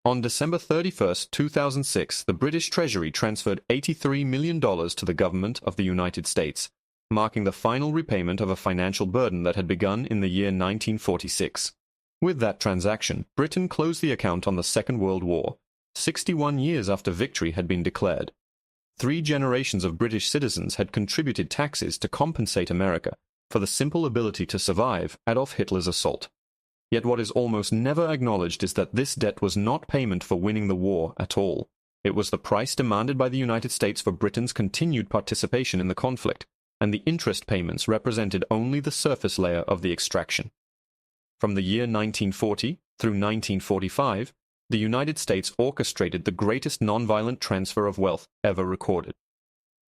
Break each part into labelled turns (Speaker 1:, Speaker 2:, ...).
Speaker 1: On December 31, 2006, the British Treasury transferred $83 million to the government of the United States, marking the final repayment of a financial burden that had begun in the year 1946. With that transaction, Britain closed the account on the Second World War, 61 years after victory had been declared. 3 generations of British citizens had contributed taxes to compensate America for the simple ability to survive Adolf Hitler's assault. Yet what is almost never acknowledged is that this debt was not payment for winning the war at all. It was the price demanded by the United States for Britain's continued participation in the conflict, and the interest payments represented only the surface layer of the extraction. From the year 1940 through 1945, the United States orchestrated the greatest nonviolent transfer of wealth ever recorded.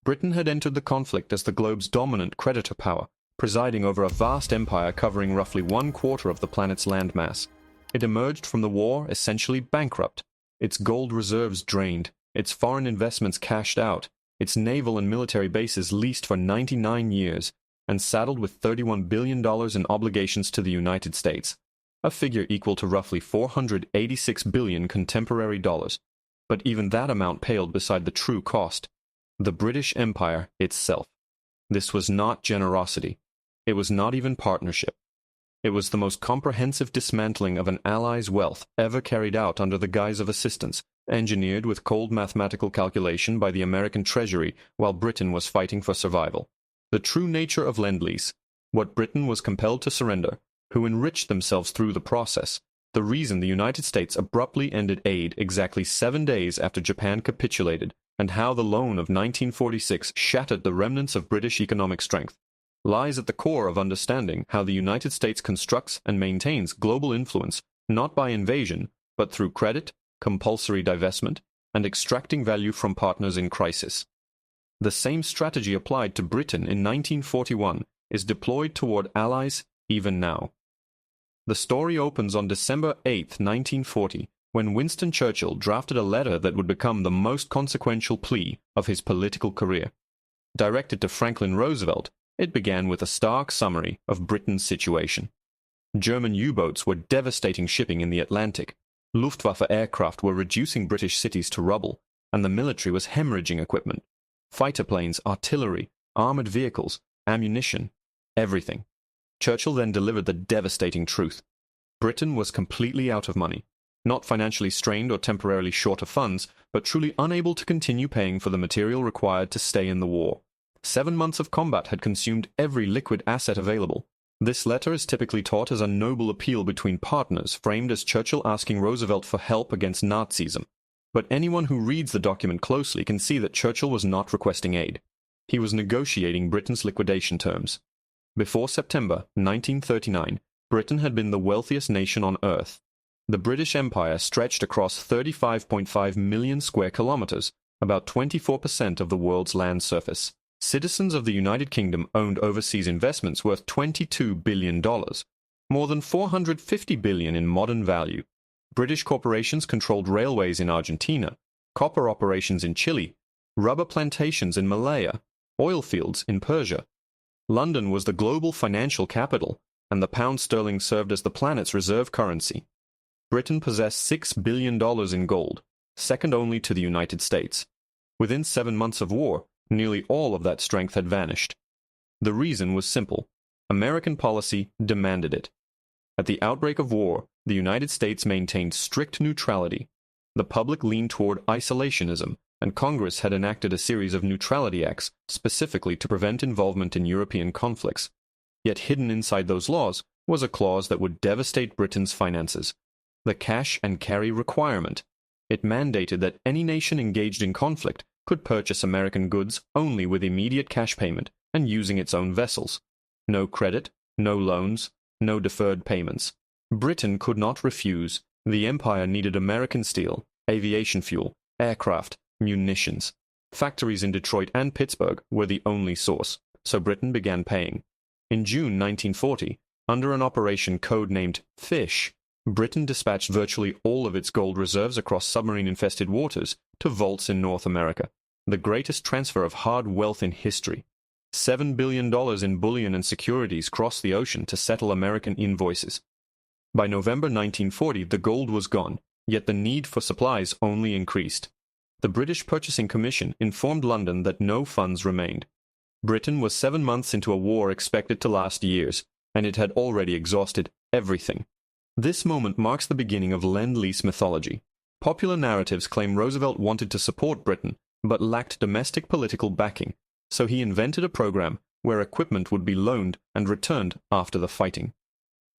Speaker 1: Britain had entered the conflict as the globe's dominant creditor power, presiding over a vast empire covering roughly 1/4 of the planet's landmass. It emerged from the war essentially bankrupt, its gold reserves drained, its foreign investments cashed out, its naval and military bases leased for 99 years, and saddled with $31 billion in obligations to the United States, a figure equal to roughly 486 billion contemporary dollars. But even that amount paled beside the true cost: the British Empire itself. This was not generosity. It was not even partnership. It was the most comprehensive dismantling of an ally's wealth ever carried out under the guise of assistance, engineered with cold mathematical calculation by the American Treasury while Britain was fighting for survival. The true nature of Lend-Lease, what Britain was compelled to surrender, who enriched themselves through the process, the reason the United States abruptly ended aid exactly 7 days after Japan capitulated, and how the loan of 1946 shattered the remnants of British economic strength, lies at the core of understanding how the United States constructs and maintains global influence not by invasion, but through credit, compulsory divestment, and extracting value from partners in crisis. The same strategy applied to Britain in 1941 is deployed toward allies even now. The story opens on December 8, 1940, when Winston Churchill drafted a letter that would become the most consequential plea of his political career. Directed to Franklin Roosevelt, it began with a stark summary of Britain's situation. German U-boats were devastating shipping in the Atlantic, Luftwaffe aircraft were reducing British cities to rubble, and the military was hemorrhaging equipment. Fighter planes, artillery, armored vehicles, ammunition, everything. Churchill then delivered the devastating truth. Britain was completely out of money, not financially strained or temporarily short of funds, but truly unable to continue paying for the material required to stay in the war. 7 months of combat had consumed every liquid asset available. This letter is typically taught as a noble appeal between partners, framed as Churchill asking Roosevelt for help against Nazism. But anyone who reads the document closely can see that Churchill was not requesting aid. He was negotiating Britain's liquidation terms. Before September 1939, Britain had been the wealthiest nation on Earth. The British Empire stretched across 35.5 million square kilometers, about 24% of the world's land surface. Citizens of the United Kingdom owned overseas investments worth $22 billion, more than $450 billion in modern value. British corporations controlled railways in Argentina, copper operations in Chile, rubber plantations in Malaya, oil fields in Persia. London was the global financial capital, and the pound sterling served as the planet's reserve currency. Britain possessed $6 billion in gold, second only to the United States. Within 7 months of war, nearly all of that strength had vanished. The reason was simple. American policy demanded it. At the outbreak of war, the United States maintained strict neutrality. The public leaned toward isolationism, and Congress had enacted a series of neutrality acts specifically to prevent involvement in European conflicts. Yet hidden inside those laws was a clause that would devastate Britain's finances: the cash and carry requirement. It mandated that any nation engaged in conflict could purchase American goods only with immediate cash payment and using its own vessels. No credit, no loans, no deferred payments. Britain could not refuse. The empire needed American steel, aviation fuel, aircraft, munitions. Factories in Detroit and Pittsburgh were the only source, so Britain began paying. In June 1940, under an operation code-named Fish, Britain dispatched virtually all of its gold reserves across submarine-infested waters to vaults in North America, the greatest transfer of hard wealth in history. $7 billion in bullion and securities crossed the ocean to settle American invoices. By November 1940, the gold was gone, yet the need for supplies only increased. The British Purchasing Commission informed London that no funds remained. Britain was 7 months into a war expected to last years, and it had already exhausted everything. This moment marks the beginning of Lend-Lease mythology. Popular narratives claim Roosevelt wanted to support Britain, but lacked domestic political backing, so he invented a program where equipment would be loaned and returned after the fighting.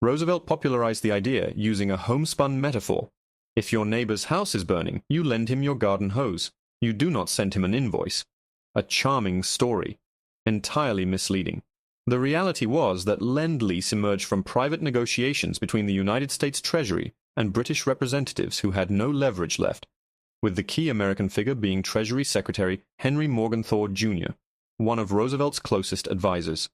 Speaker 1: Roosevelt popularized the idea using a homespun metaphor. If your neighbor's house is burning, you lend him your garden hose. You do not send him an invoice. A charming story. Entirely misleading. The reality was that Lend-Lease emerged from private negotiations between the United States Treasury and British representatives who had no leverage left, with the key American figure being Treasury Secretary Henry Morgenthau Jr., one of Roosevelt's closest advisors.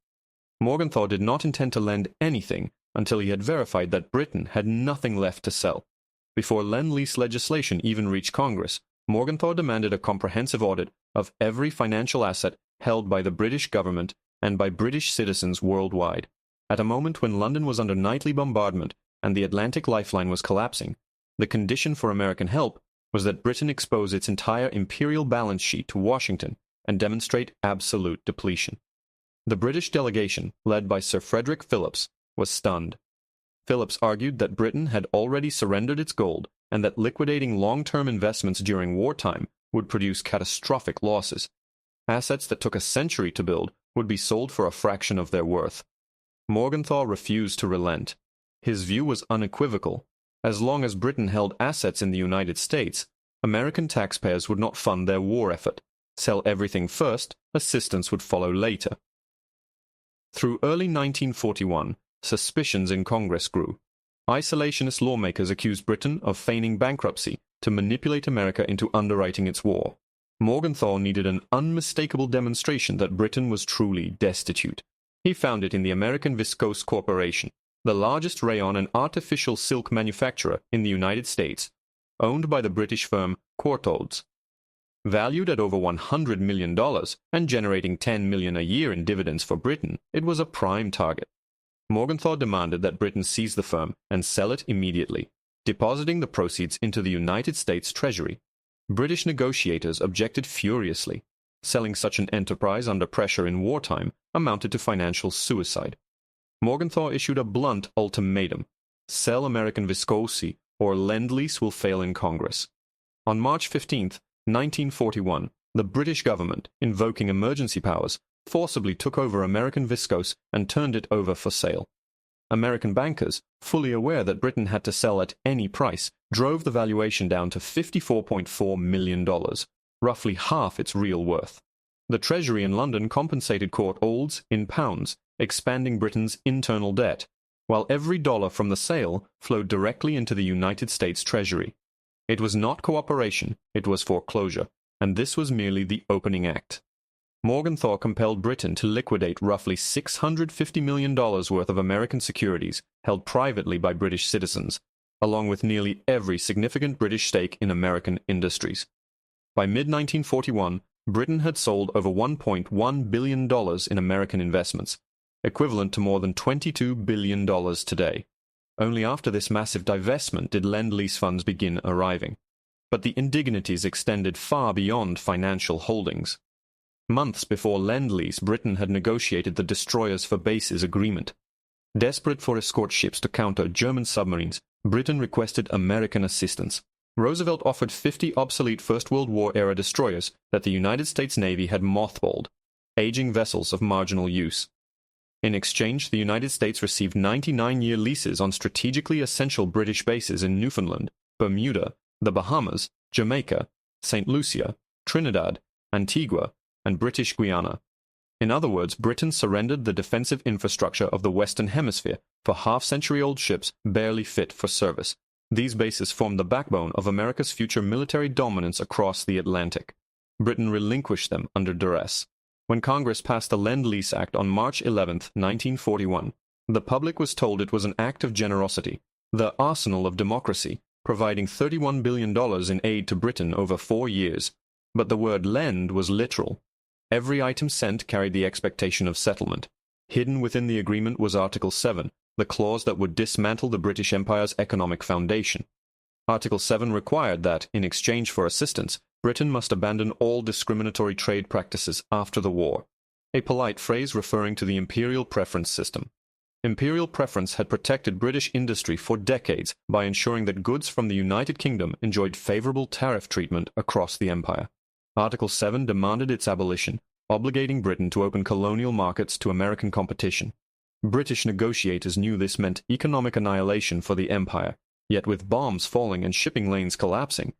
Speaker 1: Morgenthau did not intend to lend anything until he had verified that Britain had nothing left to sell. Before Lend-Lease legislation even reached Congress, Morgenthau demanded a comprehensive audit of every financial asset held by the British government and by British citizens worldwide. At a moment when London was under nightly bombardment and the Atlantic lifeline was collapsing, the condition for American help was that Britain expose its entire imperial balance sheet to Washington and demonstrate absolute depletion. The British delegation, led by Sir Frederick Phillips, was stunned. Phillips argued that Britain had already surrendered its gold and that liquidating long-term investments during wartime would produce catastrophic losses. Assets that took a century to build would be sold for a fraction of their worth. Morgenthau refused to relent. His view was unequivocal. As long as Britain held assets in the United States, American taxpayers would not fund their war effort. Sell everything first, assistance would follow later. Through early 1941, suspicions in Congress grew. Isolationist lawmakers accused Britain of feigning bankruptcy to manipulate America into underwriting its war. Morgenthau needed an unmistakable demonstration that Britain was truly destitute. He found it in the American Viscose Corporation, the largest rayon and artificial silk manufacturer in the United States, owned by the British firm Courtaulds. Valued at over $100 million and generating $10 million a year in dividends for Britain, it was a prime target. Morgenthau demanded that Britain seize the firm and sell it immediately, depositing the proceeds into the United States Treasury. British negotiators objected furiously. Selling such an enterprise under pressure in wartime amounted to financial suicide. Morgenthau issued a blunt ultimatum: sell American viscose or Lend-Lease will fail in Congress. On March 15, 1941, the British government, invoking emergency powers, forcibly took over American viscose and turned it over for sale. American bankers, fully aware that Britain had to sell at any price, drove the valuation down to $54.4 million, roughly half its real worth. The Treasury in London compensated Courtaulds in pounds, expanding Britain's internal debt, while every dollar from the sale flowed directly into the United States Treasury. It was not cooperation, it was foreclosure, and this was merely the opening act. Morgenthau compelled Britain to liquidate roughly $650 million worth of American securities held privately by British citizens, along with nearly every significant British stake in American industries. By mid-1941, Britain had sold over $1.1 billion in American investments, equivalent to more than $22 billion today. Only after this massive divestment did Lend-Lease funds begin arriving. But the indignities extended far beyond financial holdings. Months before Lend-Lease, Britain had negotiated the Destroyers for Bases agreement. Desperate for escort ships to counter German submarines, Britain requested American assistance. Roosevelt offered 50 obsolete First World War-era destroyers that the United States Navy had mothballed, aging vessels of marginal use. In exchange, the United States received 99-year leases on strategically essential British bases in Newfoundland, Bermuda, the Bahamas, Jamaica, St. Lucia, Trinidad, Antigua, and British Guiana. In other words, Britain surrendered the defensive infrastructure of the Western Hemisphere for half-century-old ships barely fit for service. These bases formed the backbone of America's future military dominance across the Atlantic. Britain relinquished them under duress. When Congress passed the Lend-Lease Act on March 11, 1941, the public was told it was an act of generosity, the arsenal of democracy, providing $31 billion in aid to Britain over 4 years. But the word lend was literal. Every item sent carried the expectation of settlement. Hidden within the agreement was Article 7, the clause that would dismantle the British Empire's economic foundation. Article 7 required that, in exchange for assistance, Britain must abandon all discriminatory trade practices after the war, a polite phrase referring to the imperial preference system. Imperial preference had protected British industry for decades by ensuring that goods from the United Kingdom enjoyed favorable tariff treatment across the empire. Article 7 demanded its abolition, obligating Britain to open colonial markets to American competition. British negotiators knew this meant economic annihilation for the empire, yet with bombs falling and shipping lanes collapsing,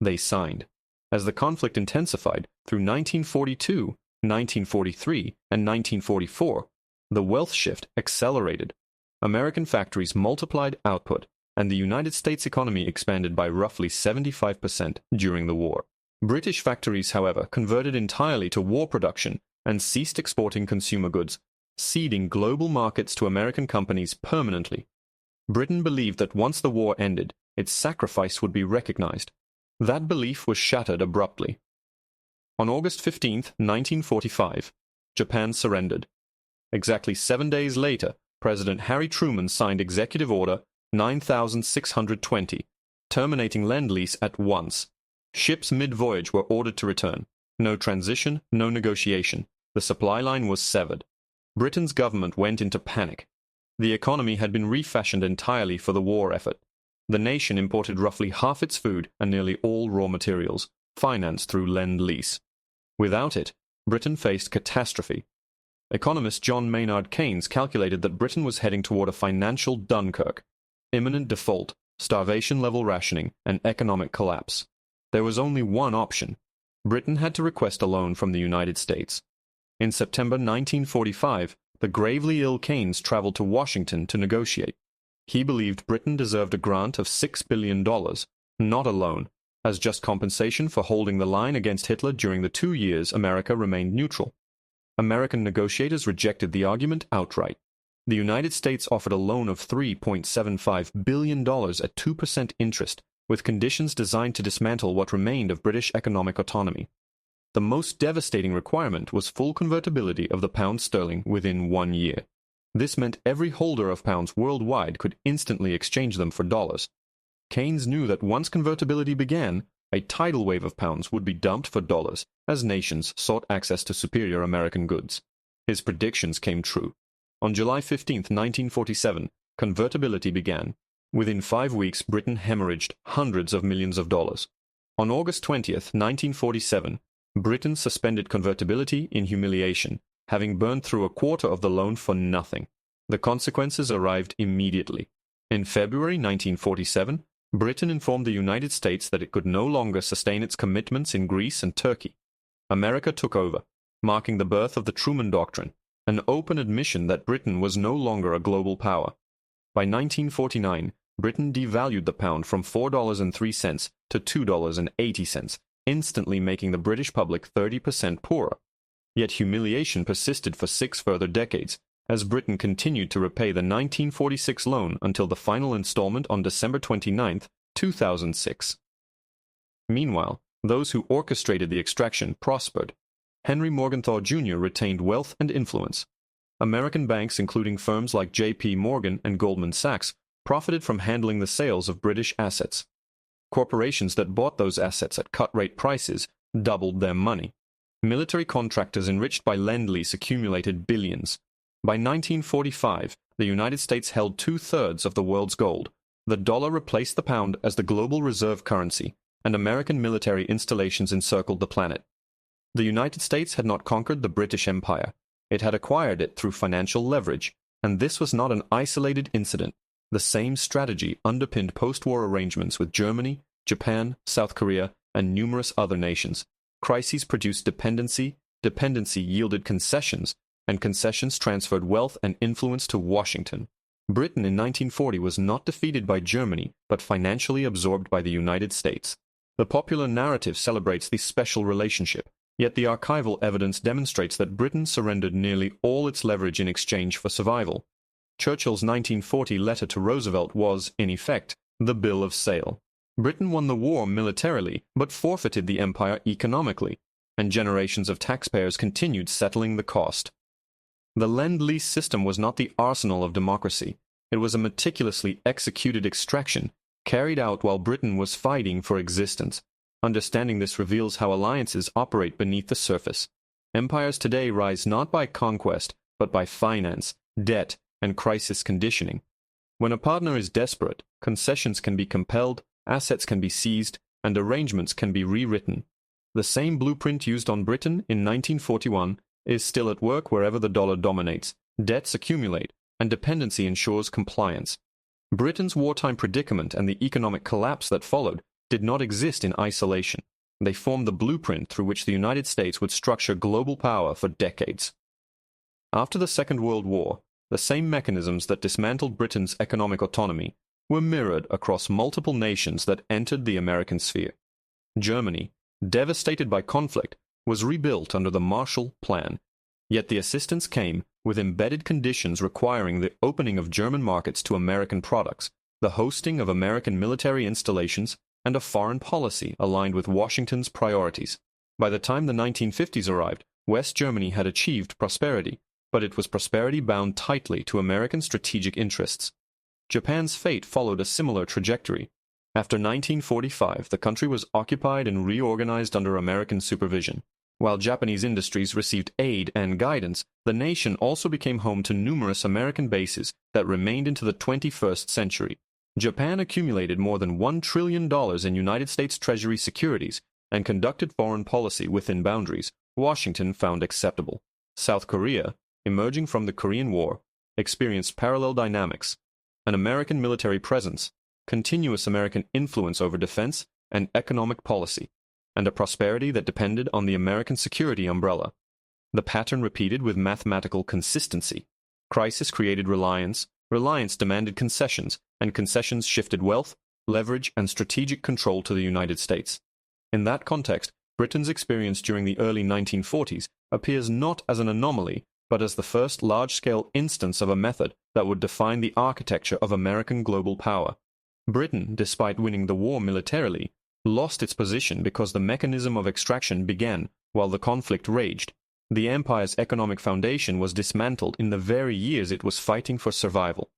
Speaker 1: they signed. As the conflict intensified through 1942, 1943, and 1944, the wealth shift accelerated. American factories multiplied output, and the United States economy expanded by roughly 75% during the war. British factories, however, converted entirely to war production and ceased exporting consumer goods, ceding global markets to American companies permanently. Britain believed that once the war ended, its sacrifice would be recognized. That belief was shattered abruptly. On August 15, 1945, Japan surrendered. Exactly 7 days later, President Harry Truman signed Executive Order 9620, terminating Lend-Lease at once. Ships mid-voyage were ordered to return. No transition, no negotiation. The supply line was severed. Britain's government went into panic. The economy had been refashioned entirely for the war effort. The nation imported roughly half its food and nearly all raw materials, financed through Lend-Lease. Without it, Britain faced catastrophe. Economist John Maynard Keynes calculated that Britain was heading toward a financial Dunkirk, imminent default, starvation-level rationing, and economic collapse. There was only one option. Britain had to request a loan from the United States. In September 1945, the gravely ill Keynes traveled to Washington to negotiate. He believed Britain deserved a grant of $6 billion, not a loan, as just compensation for holding the line against Hitler during the 2 years America remained neutral. American negotiators rejected the argument outright. The United States offered a loan of $3.75 billion at 2% interest, with conditions designed to dismantle what remained of British economic autonomy. The most devastating requirement was full convertibility of the pound sterling within 1 year. This meant every holder of pounds worldwide could instantly exchange them for dollars. Keynes knew that once convertibility began, a tidal wave of pounds would be dumped for dollars as nations sought access to superior American goods. His predictions came true. On July 15, 1947, convertibility began. Within 5 weeks, Britain hemorrhaged hundreds of millions of dollars. On August 20, 1947, Britain suspended convertibility in humiliation, having burned through a quarter of the loan for nothing. The consequences arrived immediately. In February 1947, Britain informed the United States that it could no longer sustain its commitments in Greece and Turkey. America took over, marking the birth of the Truman Doctrine, an open admission that Britain was no longer a global power. By 1949, Britain devalued the pound from $4.03 to $2.80, instantly making the British public 30% poorer. Yet humiliation persisted for 6 further decades, as Britain continued to repay the 1946 loan until the final installment on December 29, 2006. Meanwhile, those who orchestrated the extraction prospered. Henry Morgenthau Jr. retained wealth and influence. American banks, including firms like J.P. Morgan and Goldman Sachs, profited from handling the sales of British assets. Corporations that bought those assets at cut-rate prices doubled their money. Military contractors enriched by Lend-Lease accumulated billions. By 1945, the United States held 2/3 of the world's gold. The dollar replaced the pound as the global reserve currency, and American military installations encircled the planet. The United States had not conquered the British Empire. It had acquired it through financial leverage, and this was not an isolated incident. The same strategy underpinned post-war arrangements with Germany, Japan, South Korea, and numerous other nations. Crises produced dependency, dependency yielded concessions, and concessions transferred wealth and influence to Washington. Britain in 1940 was not defeated by Germany, but financially absorbed by the United States. The popular narrative celebrates this special relationship, yet the archival evidence demonstrates that Britain surrendered nearly all its leverage in exchange for survival. Churchill's 1940 letter to Roosevelt was, in effect, the bill of sale. Britain won the war militarily, but forfeited the empire economically, and generations of taxpayers continued settling the cost. The Lend-Lease system was not the arsenal of democracy. It was a meticulously executed extraction, carried out while Britain was fighting for existence. Understanding this reveals how alliances operate beneath the surface. Empires today rise not by conquest, but by finance, debt, and crisis conditioning. When a partner is desperate, concessions can be compelled, assets can be seized, and arrangements can be rewritten. The same blueprint used on Britain in 1941 is still at work wherever the dollar dominates, debts accumulate, and dependency ensures compliance. Britain's wartime predicament and the economic collapse that followed did not exist in isolation. They formed the blueprint through which the United States would structure global power for decades. After the Second World War, the same mechanisms that dismantled Britain's economic autonomy were mirrored across multiple nations that entered the American sphere. Germany, devastated by conflict, was rebuilt under the Marshall Plan, yet the assistance came with embedded conditions requiring the opening of German markets to American products, the hosting of American military installations, and a foreign policy aligned with Washington's priorities. By the time the 1950s arrived, West Germany had achieved prosperity, but it was prosperity bound tightly to American strategic interests. Japan's fate followed a similar trajectory. After 1945, the country was occupied and reorganized under American supervision. While Japanese industries received aid and guidance, the nation also became home to numerous American bases that remained into the 21st century. Japan accumulated more than $1 trillion in United States Treasury securities and conducted foreign policy within boundaries Washington found acceptable. South Korea, emerging from the Korean War, experienced parallel dynamics: an American military presence, continuous American influence over defense and economic policy, and a prosperity that depended on the American security umbrella. The pattern repeated with mathematical consistency. Crisis created reliance, reliance demanded concessions, and concessions shifted wealth, leverage, and strategic control to the United States. In that context, Britain's experience during the early 1940s appears not as an anomaly, but as the first large-scale instance of a method that would define the architecture of American global power. Britain, despite winning the war militarily, lost its position because the mechanism of extraction began while the conflict raged. The empire's economic foundation was dismantled in the very years it was fighting for survival.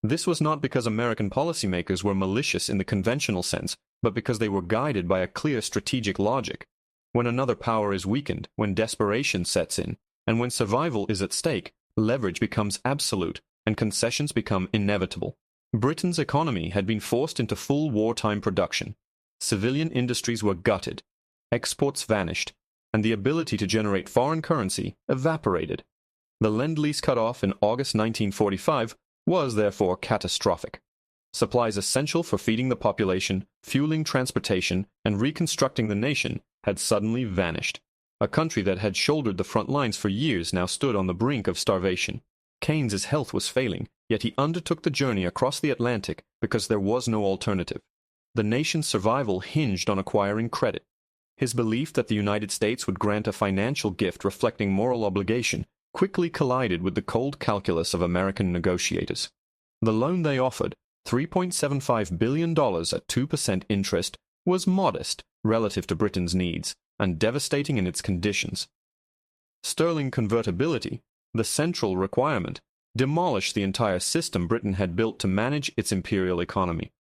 Speaker 1: This was not because American policymakers were malicious in the conventional sense, but because they were guided by a clear strategic logic. When another power is weakened, when desperation sets in, and when survival is at stake, leverage becomes absolute and concessions become inevitable. Britain's economy had been forced into full wartime production. Civilian industries were gutted, exports vanished, and the ability to generate foreign currency evaporated. The Lend-Lease cutoff in August 1945 was therefore catastrophic. Supplies essential for feeding the population, fueling transportation, and reconstructing the nation had suddenly vanished. A country that had shouldered the front lines for years now stood on the brink of starvation. Keynes's health was failing, yet he undertook the journey across the Atlantic because there was no alternative. The nation's survival hinged on acquiring credit. His belief that the United States would grant a financial gift reflecting moral obligation quickly collided with the cold calculus of American negotiators. The loan they offered, $3.75 billion at 2% interest, was modest relative to Britain's needs and devastating in its conditions. Sterling convertibility, the central requirement, demolished the entire system Britain had built to manage its imperial economy.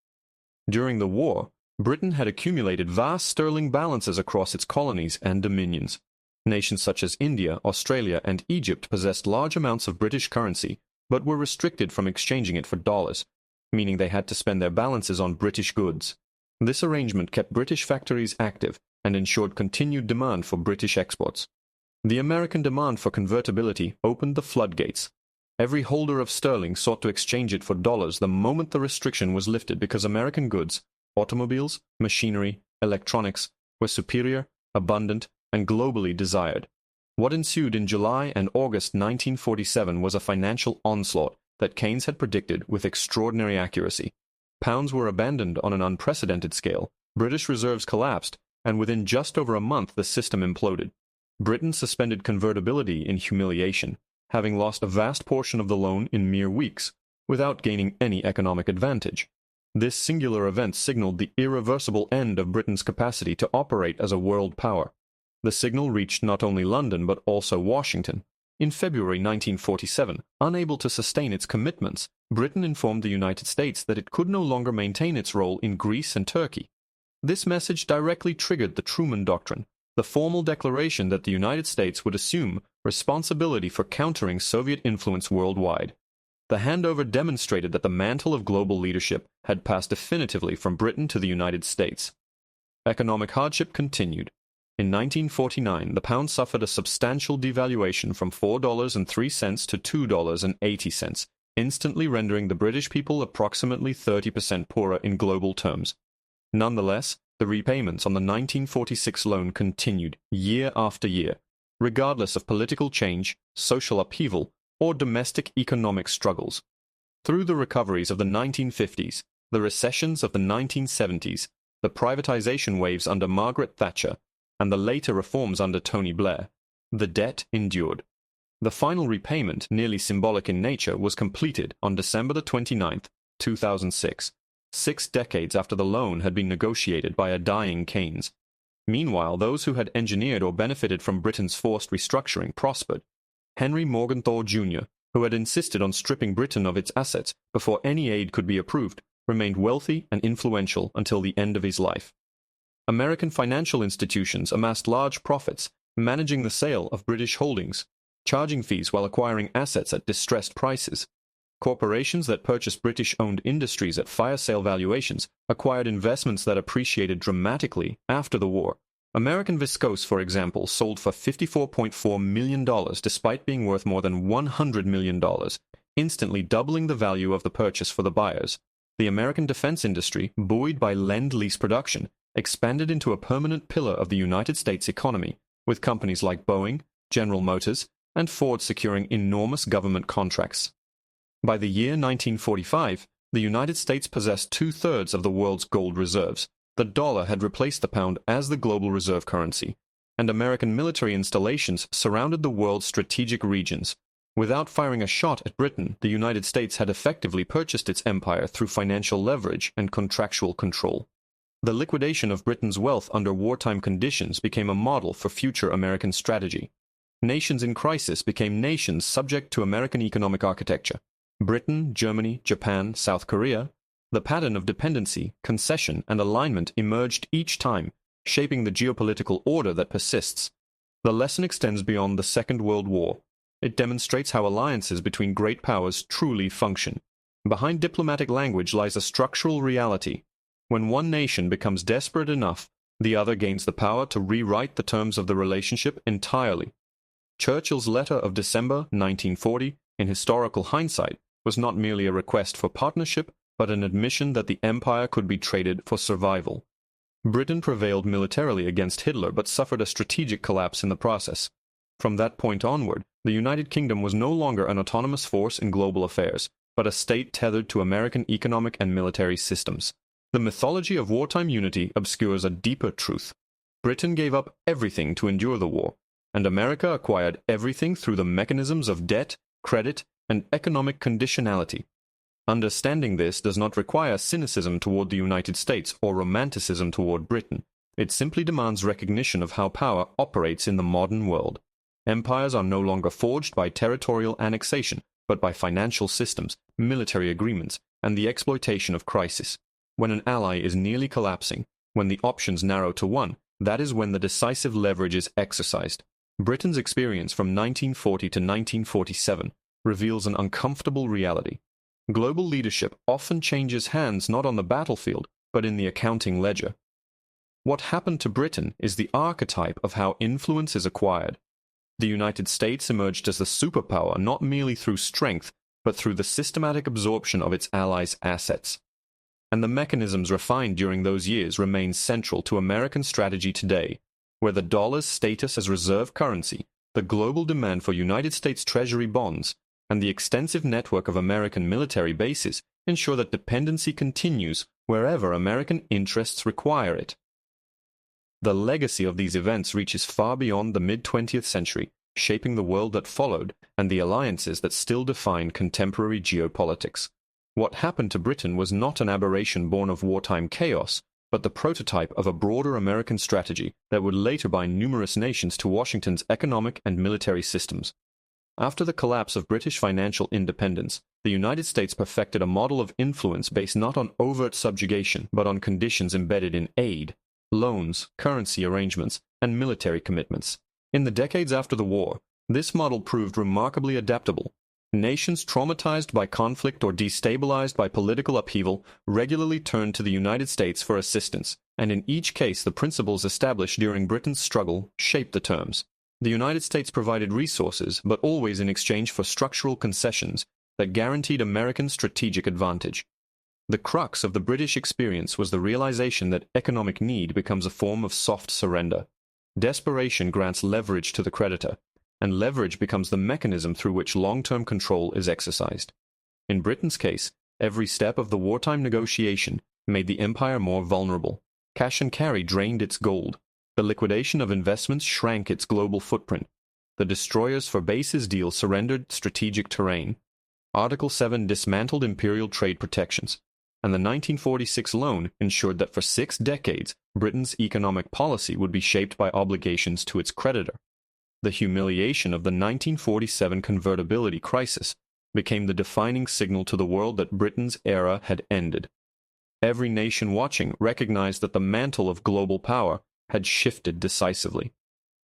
Speaker 1: During the war, Britain had accumulated vast sterling balances across its colonies and dominions. Nations such as India, Australia, and Egypt possessed large amounts of British currency, but were restricted from exchanging it for dollars, meaning they had to spend their balances on British goods. This arrangement kept British factories active and ensured continued demand for British exports. The American demand for convertibility opened the floodgates. Every holder of sterling sought to exchange it for dollars the moment the restriction was lifted because American goods, automobiles, machinery, electronics, were superior, abundant, and globally desired. What ensued in July and August 1947 was a financial onslaught that Keynes had predicted with extraordinary accuracy. Pounds were abandoned on an unprecedented scale, British reserves collapsed, and within just over a month the system imploded. Britain suspended convertibility in humiliation, having lost a vast portion of the loan in mere weeks, without gaining any economic advantage. This singular event signaled the irreversible end of Britain's capacity to operate as a world power. The signal reached not only London but also Washington. In February 1947, unable to sustain its commitments, Britain informed the United States that it could no longer maintain its role in Greece and Turkey. This message directly triggered the Truman Doctrine, the formal declaration that the United States would assume responsibility for countering Soviet influence worldwide. The handover demonstrated that the mantle of global leadership had passed definitively from Britain to the United States. Economic hardship continued. In 1949, the pound suffered a substantial devaluation from $4.03 to $2.80, instantly rendering the British people approximately 30% poorer in global terms. Nonetheless, the repayments on the 1946 loan continued year after year, regardless of political change, social upheaval, or domestic economic struggles. Through the recoveries of the 1950s, the recessions of the 1970s, the privatization waves under Margaret Thatcher, and the later reforms under Tony Blair, the debt endured. The final repayment, nearly symbolic in nature, was completed on December 29, 2006, 6 decades after the loan had been negotiated by a dying Keynes. Meanwhile, those who had engineered or benefited from Britain's forced restructuring prospered. Henry Morgenthau Jr., who had insisted on stripping Britain of its assets before any aid could be approved, remained wealthy and influential until the end of his life. American financial institutions amassed large profits, managing the sale of British holdings, charging fees while acquiring assets at distressed prices. Corporations that purchased British-owned industries at fire sale valuations acquired investments that appreciated dramatically after the war. American Viscose, for example, sold for $54.4 million despite being worth more than $100 million, instantly doubling the value of the purchase for the buyers. The American defense industry, buoyed by Lend-Lease production, expanded into a permanent pillar of the United States economy, with companies like Boeing, General Motors, and Ford securing enormous government contracts. By the year 1945, the United States possessed 2/3 of the world's gold reserves. The dollar had replaced the pound as the global reserve currency, and American military installations surrounded the world's strategic regions. Without firing a shot at Britain, the United States had effectively purchased its empire through financial leverage and contractual control. The liquidation of Britain's wealth under wartime conditions became a model for future American strategy. Nations in crisis became nations subject to American economic architecture. Britain, Germany, Japan, South Korea. The pattern of dependency, concession, and alignment emerged each time, shaping the geopolitical order that persists. The lesson extends beyond the Second World War. It demonstrates how alliances between great powers truly function. Behind diplomatic language lies a structural reality. When one nation becomes desperate enough, the other gains the power to rewrite the terms of the relationship entirely. Churchill's letter of December 1940, in historical hindsight, was not merely a request for partnership, but an admission that the empire could be traded for survival. Britain prevailed militarily against Hitler but suffered a strategic collapse in the process. From that point onward, the United Kingdom was no longer an autonomous force in global affairs, but a state tethered to American economic and military systems. The mythology of wartime unity obscures a deeper truth. Britain gave up everything to endure the war, and America acquired everything through the mechanisms of debt, credit, and economic conditionality. Understanding this does not require cynicism toward the United States or romanticism toward Britain. It simply demands recognition of how power operates in the modern world. Empires are no longer forged by territorial annexation, but by financial systems, military agreements, and the exploitation of crisis. When an ally is nearly collapsing, when the options narrow to one, that is when the decisive leverage is exercised. Britain's experience from 1940 to 1947 reveals an uncomfortable reality. Global leadership often changes hands not on the battlefield, but in the accounting ledger. What happened to Britain is the archetype of how influence is acquired. The United States emerged as the superpower not merely through strength, but through the systematic absorption of its allies' assets. And the mechanisms refined during those years remain central to American strategy today, where the dollar's status as reserve currency, the global demand for United States Treasury bonds, and the extensive network of American military bases ensure that dependency continues wherever American interests require it. The legacy of these events reaches far beyond the mid-20th century, shaping the world that followed and the alliances that still define contemporary geopolitics. What happened to Britain was not an aberration born of wartime chaos, but the prototype of a broader American strategy that would later bind numerous nations to Washington's economic and military systems. After the collapse of British financial independence, the United States perfected a model of influence based not on overt subjugation, but on conditions embedded in aid, loans, currency arrangements, and military commitments. In the decades after the war, this model proved remarkably adaptable. Nations traumatized by conflict or destabilized by political upheaval regularly turned to the United States for assistance, and in each case the principles established during Britain's struggle shaped the terms. The United States provided resources, but always in exchange for structural concessions that guaranteed American strategic advantage. The crux of the British experience was the realization that economic need becomes a form of soft surrender. Desperation grants leverage to the creditor, and leverage becomes the mechanism through which long-term control is exercised. In Britain's case, every step of the wartime negotiation made the empire more vulnerable. Cash and carry drained its gold. The liquidation of investments shrank its global footprint. The destroyers for bases deal surrendered strategic terrain. Article 7 dismantled imperial trade protections, and the 1946 loan ensured that for 6 decades Britain's economic policy would be shaped by obligations to its creditor. The humiliation of the 1947 convertibility crisis became the defining signal to the world that Britain's era had ended. Every nation watching recognized that the mantle of global power had shifted decisively.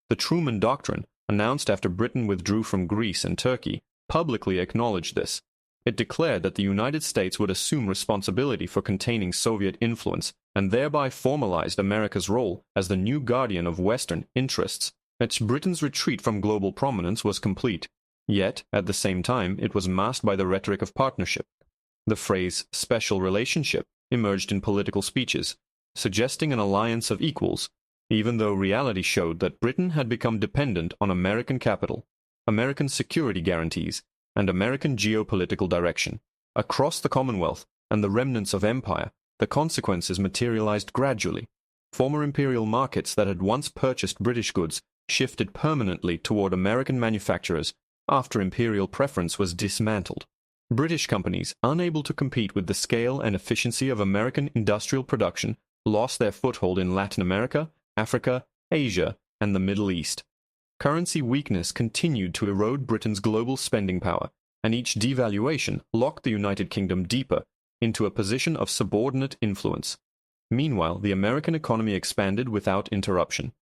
Speaker 1: The Truman Doctrine, announced after Britain withdrew from Greece and Turkey, publicly acknowledged this. It declared that the United States would assume responsibility for containing Soviet influence and thereby formalized America's role as the new guardian of Western interests. Britain's retreat from global prominence was complete, yet, at the same time, it was masked by the rhetoric of partnership. The phrase special relationship emerged in political speeches, suggesting an alliance of equals, even though reality showed that Britain had become dependent on American capital, American security guarantees, and American geopolitical direction. Across the Commonwealth and the remnants of empire, the consequences materialized gradually. Former imperial markets that had once purchased British goods shifted permanently toward American manufacturers after imperial preference was dismantled. British companies, unable to compete with the scale and efficiency of American industrial production, lost their foothold in Latin America, Africa, Asia, and the Middle East. Currency weakness continued to erode Britain's global spending power, and each devaluation locked the United Kingdom deeper into a position of subordinate influence. Meanwhile, the American economy expanded without interruption.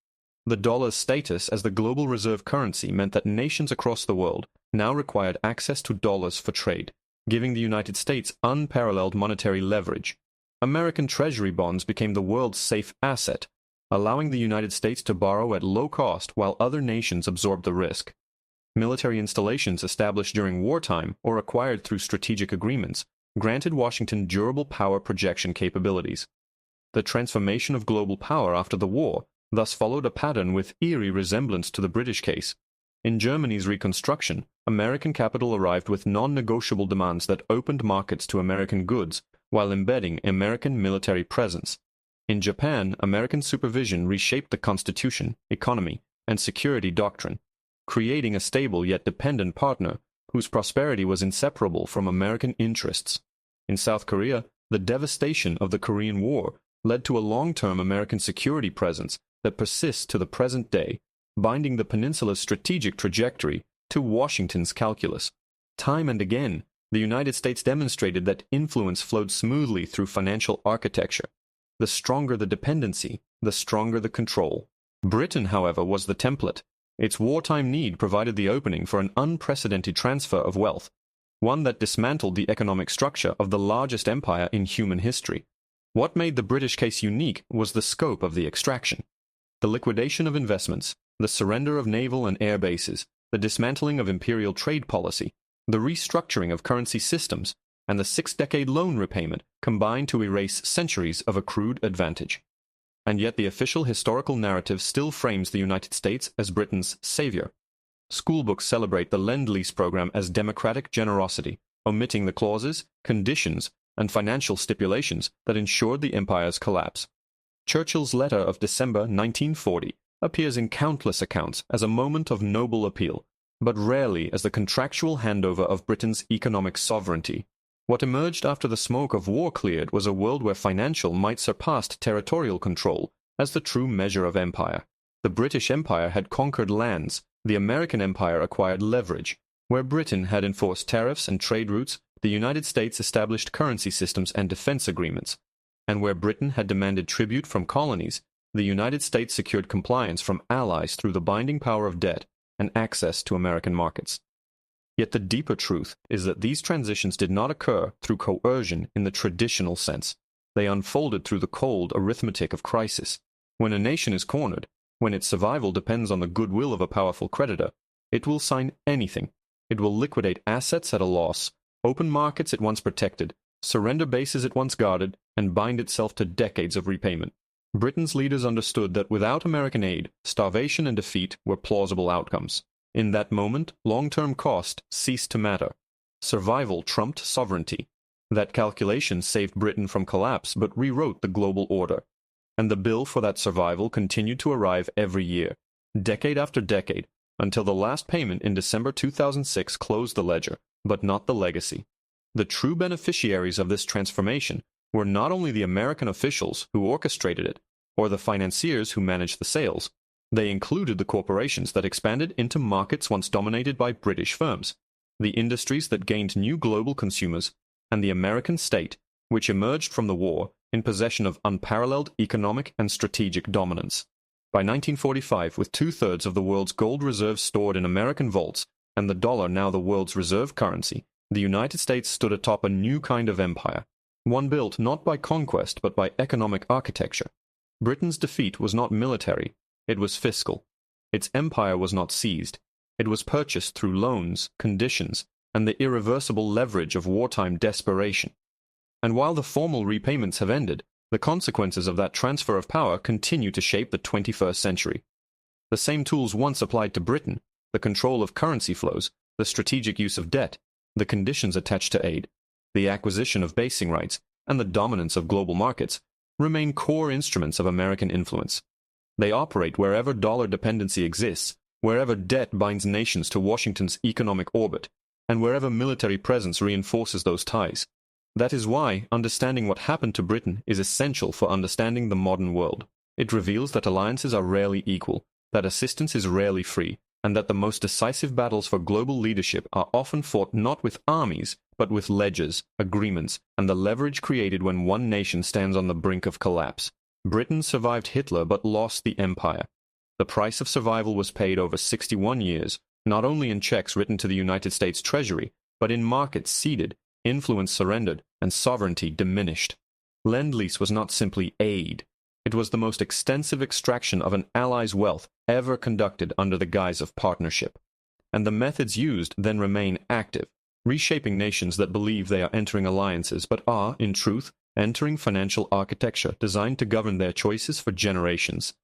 Speaker 1: The dollar's status as the global reserve currency meant that nations across the world now required access to dollars for trade, giving the United States unparalleled monetary leverage. American Treasury bonds became the world's safe asset, allowing the United States to borrow at low cost while other nations absorbed the risk. Military installations established during wartime or acquired through strategic agreements granted Washington durable power projection capabilities. The transformation of global power after the war thus followed a pattern with eerie resemblance to the British case. In Germany's reconstruction, American capital arrived with non-negotiable demands that opened markets to American goods while embedding American military presence. In Japan, American supervision reshaped the constitution, economy, and security doctrine, creating a stable yet dependent partner whose prosperity was inseparable from American interests. In South Korea, the devastation of the Korean War led to a long-term American security presence that persists to the present day, binding the peninsula's strategic trajectory to Washington's calculus. Time and again, the United States demonstrated that influence flowed smoothly through financial architecture. The stronger the dependency, the stronger the control. Britain, however, was the template. Its wartime need provided the opening for an unprecedented transfer of wealth, one that dismantled the economic structure of the largest empire in human history. What made the British case unique was the scope of the extraction. The liquidation of investments, the surrender of naval and air bases, the dismantling of imperial trade policy, the restructuring of currency systems, and the 6-decade loan repayment combined to erase centuries of accrued advantage. And yet the official historical narrative still frames the United States as Britain's savior. Schoolbooks celebrate the Lend-Lease program as democratic generosity, omitting the clauses, conditions, and financial stipulations that ensured the empire's collapse. Churchill's letter of December 1940 appears in countless accounts as a moment of noble appeal, but rarely as the contractual handover of Britain's economic sovereignty. What emerged after the smoke of war cleared was a world where financial might surpass territorial control as the true measure of empire. The British Empire had conquered lands, the American Empire acquired leverage, Where Britain had enforced tariffs and trade routes, the United States established currency systems and defense agreements. And where Britain had demanded tribute from colonies, the United States secured compliance from allies through the binding power of debt and access to American markets. Yet the deeper truth is that these transitions did not occur through coercion in the traditional sense. They unfolded through the cold arithmetic of crisis. When a nation is cornered, when its survival depends on the goodwill of a powerful creditor, it will sign anything. It will liquidate assets at a loss, open markets it once protected, surrender bases it once guarded, and bind itself to decades of repayment. Britain's leaders understood that without American aid, starvation and defeat were plausible outcomes. In that moment, long-term cost ceased to matter. Survival trumped sovereignty. That calculation saved Britain from collapse but rewrote the global order. And the bill for that survival continued to arrive every year, decade after decade, until the last payment in December 2006 closed the ledger, but not the legacy. The true beneficiaries of this transformation were not only the American officials who orchestrated it, or the financiers who managed the sales. They included the corporations that expanded into markets once dominated by British firms, the industries that gained new global consumers, and the American state, which emerged from the war in possession of unparalleled economic and strategic dominance. By 1945, with two-thirds of the world's gold reserves stored in American vaults, and the dollar now the world's reserve currency, the United States stood atop a new kind of empire, one built not by conquest but by economic architecture. Britain's defeat was not military, it was fiscal. Its empire was not seized, it was purchased through loans, conditions, and the irreversible leverage of wartime desperation. And while the formal repayments have ended, the consequences of that transfer of power continue to shape the 21st century. The same tools once applied to Britain, the control of currency flows, the strategic use of debt, the conditions attached to aid, the acquisition of basing rights, and the dominance of global markets, remain core instruments of American influence. They operate wherever dollar dependency exists, wherever debt binds nations to Washington's economic orbit, and wherever military presence reinforces those ties. That is why understanding what happened to Britain is essential for understanding the modern world. It reveals that alliances are rarely equal, that assistance is rarely free, and that the most decisive battles for global leadership are often fought not with armies, but with ledgers, agreements, and the leverage created when one nation stands on the brink of collapse. Britain survived Hitler but lost the empire. The price of survival was paid over 61 years, not only in checks written to the United States Treasury, but in markets ceded, influence surrendered, and sovereignty diminished. Lend-Lease was not simply aid. It was the most extensive extraction of an ally's wealth ever conducted under the guise of partnership. And the methods used then remain active, reshaping nations that believe they are entering alliances but are, in truth, entering financial architecture designed to govern their choices for generations.